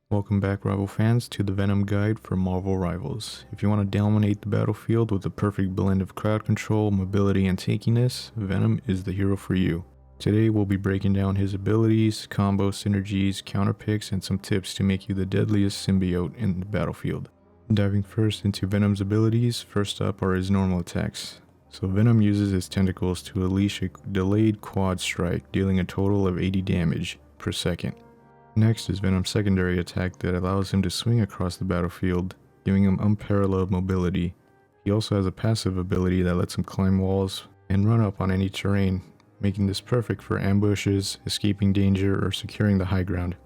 Welcome back, Rival fans, to the Venom Guide for Marvel Rivals. If you want to dominate the battlefield with the perfect blend of crowd control, mobility, and tankiness, Venom is the hero for you. Today we'll be breaking down his abilities, combo synergies, counter picks, and some tips to make you the deadliest symbiote in the battlefield. Diving first into Venom's abilities, first up are his normal attacks. So Venom uses his tentacles to unleash a delayed quad strike, dealing a total of 80 damage per second. Next is Venom's secondary attack that allows him to swing across the battlefield, giving him unparalleled mobility. He also has a passive ability that lets him climb walls and run up on any terrain, making this perfect for ambushes, escaping danger, or securing the high ground.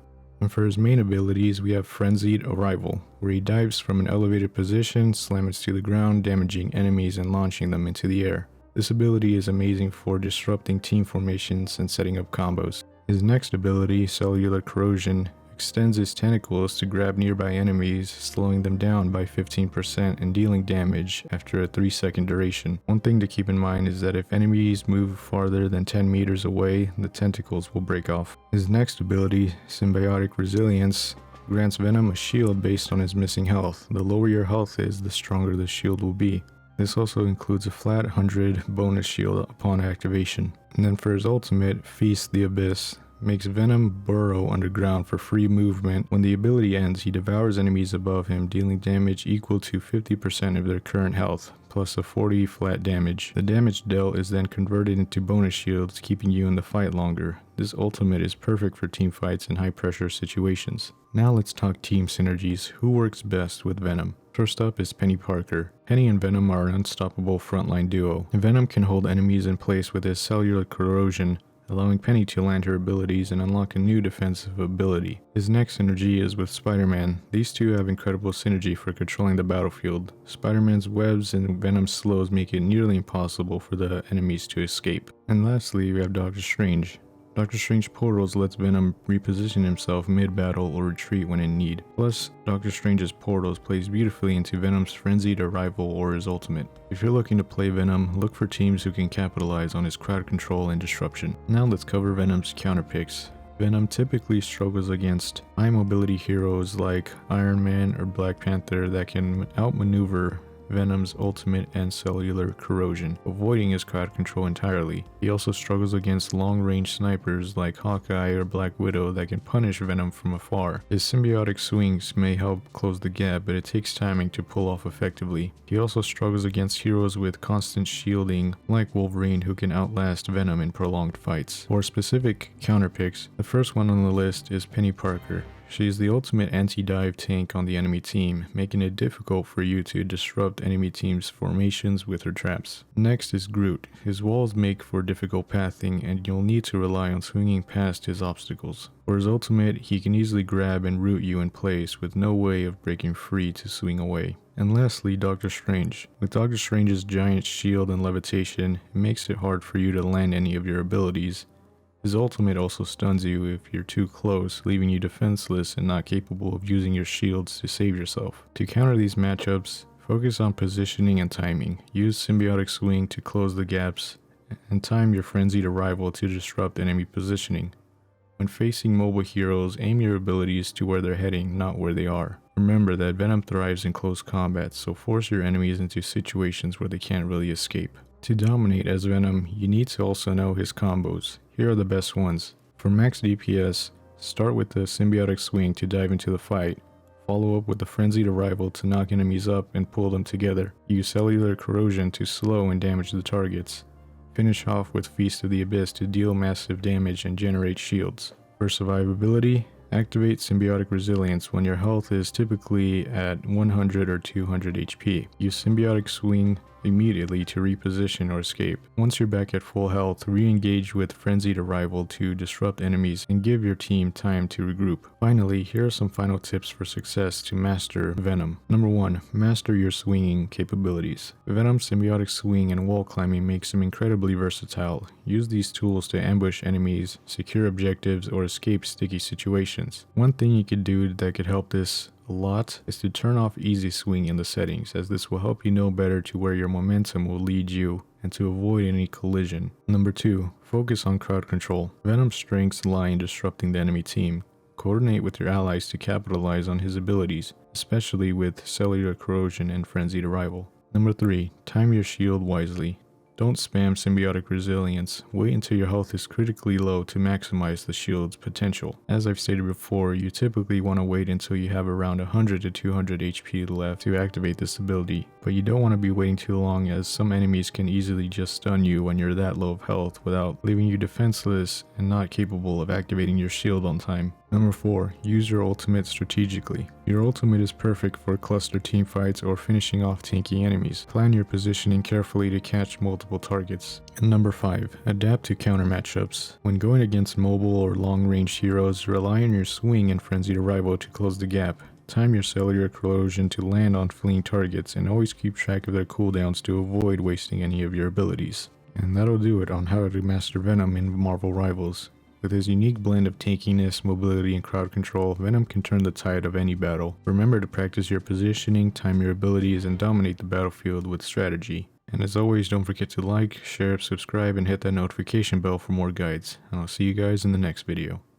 And for his main abilities, we have Frenzied Arrival, where he dives from an elevated position, slams to the ground, damaging enemies and launching them into the air. This ability is amazing for disrupting team formations and setting up combos. His next ability, Cellular Corrosion, extends his tentacles to grab nearby enemies, slowing them down by 15% and dealing damage after a 3-second duration. One thing to keep in mind is that if enemies move farther than 10 meters away, the tentacles will break off. His next ability, Symbiotic Resilience, grants Venom a shield based on his missing health. The lower your health is, the stronger the shield will be. This also includes a flat 100 bonus shield upon activation. And then for his ultimate, Feast the Abyss, makes Venom burrow underground for free movement. When the ability ends, he devours enemies above him, dealing damage equal to 50% of their current health, plus a 40 flat damage. The damage dealt is then converted into bonus shields, keeping you in the fight longer. This ultimate is perfect for team fights and high pressure situations. Now let's talk team synergies. Who works best with Venom? First up is Penny Parker. Penny and Venom are an unstoppable frontline duo. Venom can hold enemies in place with his Cellular Corrosion, allowing Penny to land her abilities and unlock a new defensive ability. His next synergy is with Spider-Man. These two have incredible synergy for controlling the battlefield. Spider-Man's webs and Venom's slows make it nearly impossible for the enemies to escape. And lastly, we have Doctor Strange. Doctor Strange portals lets Venom reposition himself mid-battle or retreat when in need. Plus, Doctor Strange's portals plays beautifully into Venom's Frenzied Arrival or his ultimate. If you're looking to play Venom, look for teams who can capitalize on his crowd control and disruption. Now let's cover Venom's counter picks. Venom typically struggles against high mobility heroes like Iron Man or Black Panther that can outmaneuver Venom's ultimate and Cellular Corrosion, avoiding his crowd control entirely. He also struggles against long-range snipers like Hawkeye or Black Widow that can punish Venom from afar. His symbiotic swings may help close the gap, but it takes timing to pull off effectively. He also struggles against heroes with constant shielding like Wolverine, who can outlast Venom in prolonged fights. For specific counterpicks, the first one on the list is Penny Parker. She is the ultimate anti-dive tank on the enemy team, making it difficult for you to disrupt enemy team's formations with her traps. Next is Groot. His walls make for difficult pathing, and you'll need to rely on swinging past his obstacles. For his ultimate, he can easily grab and root you in place with no way of breaking free to swing away. And lastly, Doctor Strange. With Doctor Strange's giant shield and levitation, it makes it hard for you to land any of your abilities. His ultimate also stuns you if you're too close, leaving you defenseless and not capable of using your shields to save yourself. To counter these matchups, focus on positioning and timing. Use Symbiotic Swing to close the gaps, and time your Frenzied Arrival to disrupt enemy positioning. When facing mobile heroes, aim your abilities to where they're heading, not where they are. Remember that Venom thrives in close combat, so force your enemies into situations where they can't really escape. To dominate as Venom, you need to also know his combos. Here are the best ones. For max DPS, start with the Symbiotic Swing to dive into the fight. Follow up with the Frenzied Arrival to knock enemies up and pull them together. Use Cellular Corrosion to slow and damage the targets. Finish off with Feast of the Abyss to deal massive damage and generate shields. For survivability, activate Symbiotic Resilience when your health is typically at 100 or 200 HP. Use Symbiotic Swing immediately to reposition or escape. Once you're back at full health, re-engage with Frenzied Arrival to disrupt enemies and give your team time to regroup. Finally, here are some final tips for success to master Venom. Number 1. Master your swinging capabilities. Venom's symbiotic swing and wall climbing makes him incredibly versatile. Use these tools to ambush enemies, secure objectives, or escape sticky situations. One thing you could do that could help this a lot is to turn off easy swing in the settings, as this will help you know better to where your momentum will lead you and to avoid any collision. Number 2. Focus on crowd control. Venom's strengths lie in disrupting the enemy team, Coordinate with your allies to capitalize on his abilities, especially with Cellular Corrosion and Frenzied Arrival. Number 3. Time your shield wisely. Don't spam Symbiotic Resilience. Wait until your health is critically low to maximize the shield's potential. As I've stated before, you typically want to wait until you have around 100 to 200 HP left to activate this ability, but you don't want to be waiting too long, as some enemies can easily just stun you when you're that low of health without leaving you defenseless and not capable of activating your shield on time. Number 4. Use your ultimate strategically. Your ultimate is perfect for cluster teamfights or finishing off tanky enemies. Plan your positioning carefully to catch multiple targets. And number 5. Adapt to counter matchups. When going against mobile or long-range heroes, rely on your swing and Frenzied Arrival to close the gap. Time your Cellular Corrosion to land on fleeing targets, and always keep track of their cooldowns to avoid wasting any of your abilities. And that'll do it on how to master Venom in Marvel Rivals. With his unique blend of tankiness, mobility, and crowd control, Venom can turn the tide of any battle. Remember to practice your positioning, time your abilities, and dominate the battlefield with strategy. And as always, don't forget to like, share, subscribe, and hit that notification bell for more guides. And I'll see you guys in the next video.